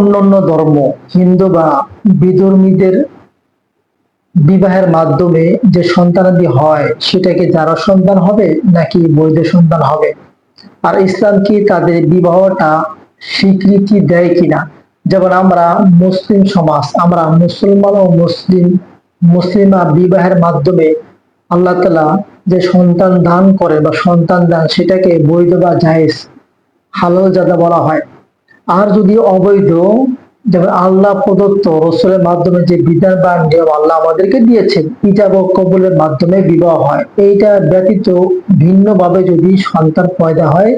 অন্যান্য ধর্ম হিন্দু বা বিধর্মীদের বিবাহের মাধ্যমে যে সন্তানাদি হয় সেটাকে যারা সন্তান হবে নাকি বৈধ সন্তান হবে, আর ইসলাম কি তাদের বিবাহটা স্বীকৃতি দেয় কিনা। যেমন আমরা মুসলিম সমাজ, আমরা মুসলমান ও মুসলিমা বিবাহের মাধ্যমে আল্লাহ তাআলা যে সন্তান দান করে বা সন্তান দান সেটাকে বৈধ বা জায়েজ হালাল জাদা বলা হয়। আর যদি অবৈধ, যেমন আল্লাহ প্রদত্ত রসুলের মাধ্যমে যে বিধান বা নিয়ম আল্লাহ আমাদেরকে দিয়েছেন ইজাব ও কবুলের মাধ্যমে বিবাহ হয়, এইটা ব্যতীত ভিন্নভাবে যদি সন্তান পয়দা হয়,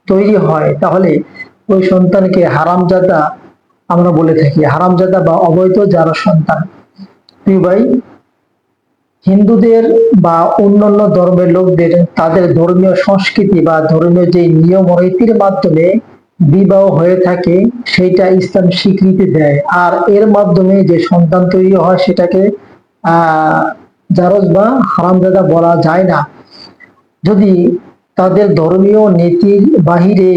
তৈরি হয়, তাহলে ওই সন্তানকে হারামজাদা আমরা বলে থাকি, হারামজাদা বা অবৈধ যারা সন্তান। প্রিয় ভাই, হিন্দুদের বা অন্যান্য ধর্মের লোকদের তাদের ধর্মীয় সংস্কৃতি বা ধর্মীয় যে নিয়ম রীতির মাধ্যমে বিবাহ হয়ে থাকে সেটা ইসলাম স্বীকৃতি দেয়, আর এর মাধ্যমে যে সন্তান তৈরি হয় সেটাকে আহ জারজ বা হারামজাদা বলা যায় না। যদি তাদের ধর্মীয় নীতির বাহিরে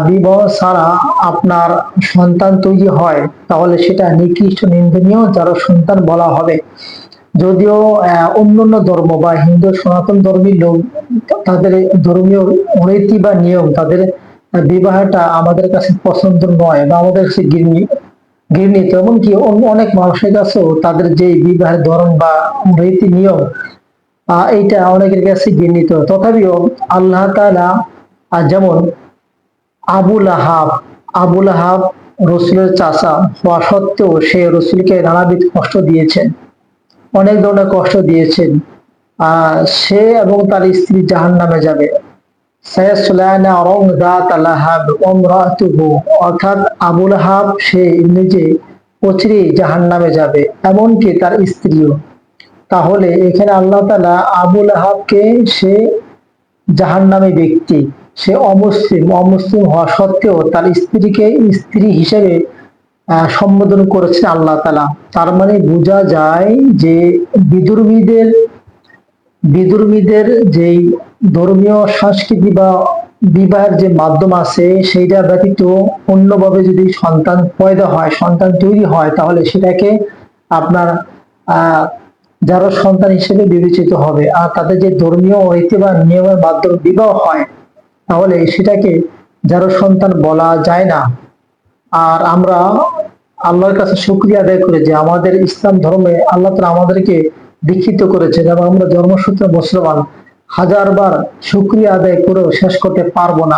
বিবাহ ছাড়া আপনার সন্তান তৈরি হয় তাহলে সেটা নিকৃষ্ট নিন্দনীয় যারা সন্তান বলা হবে। যদিও অন্যান্য ধর্ম বা হিন্দু সনাতন ধর্মীর লোক তাদের ধর্মীয় রীতি বা নিয়ম, তাদের বিবাহটা আমাদের কাছে পছন্দ নয় বা আমাদের কাছে ঘৃণিত, এমনকি অনেক মানুষের কাছেও তাদের যে বিবাহের ধরন বা রীতি নিয়ম এইটা অনেকের কাছে ঘৃণিত। তথাপিও আল্লাহ তাআলা যেমন আবুল আহাব আবুল আহাব রসুলের চাচা হওয়া সত্ত্বেও সে রসুলকে নানাবিধ কষ্ট দিয়েছেন, অনেক ধরনের কষ্ট দিয়েছেন। সে এবং তার স্ত্রী জাহান্নামে যাবে। অর্থাৎ আবুল আহাব সে নিজে অচিরেই জাহান্নামে যাবে, এমনকি তার স্ত্রীও। তাহলে এখানে আল্লাহ তাআলা আবুল আহাবকে সে জাহান্নামী ব্যক্তি, সে অমুসলিম হওয়া সত্ত্বেও তার স্ত্রীকে স্ত্রী হিসেবে সম্বোধন করেছেন আল্লাহ তাআলা। তার মানে বোঝা যায় যে বিধর্মীদের বিধর্মীদের যেই ধর্মীয় সংস্কৃতি বা বিবাহের যে মাধ্যম আছে সেইটা ব্যতীত অন্যভাবে যদি সন্তান পয়দা হয়, সন্তান তৈরি হয়, তাহলে সেটাকে আপনার আহ যারা সন্তান হিসেবে বিবেচিত হবে। আর তাদের যে ধর্মীয় রীতি বা নিয়মের মাধ্যমে বিবাহ হয় তাহলে সেটাকে যারা সন্তান বলা যায় না। আর আমরা আল্লাহর কাছে শুকরিয়া আদায় করি যে আমাদের ইসলাম ধর্মে আল্লাহ তাআলা আমাদেরকে দীক্ষিত করেছেন এবং আমরা জন্মসূত্রে মুসলমান। হাজারবার শুকরিয়া আদায় করেও শেষ করতে পারবো না।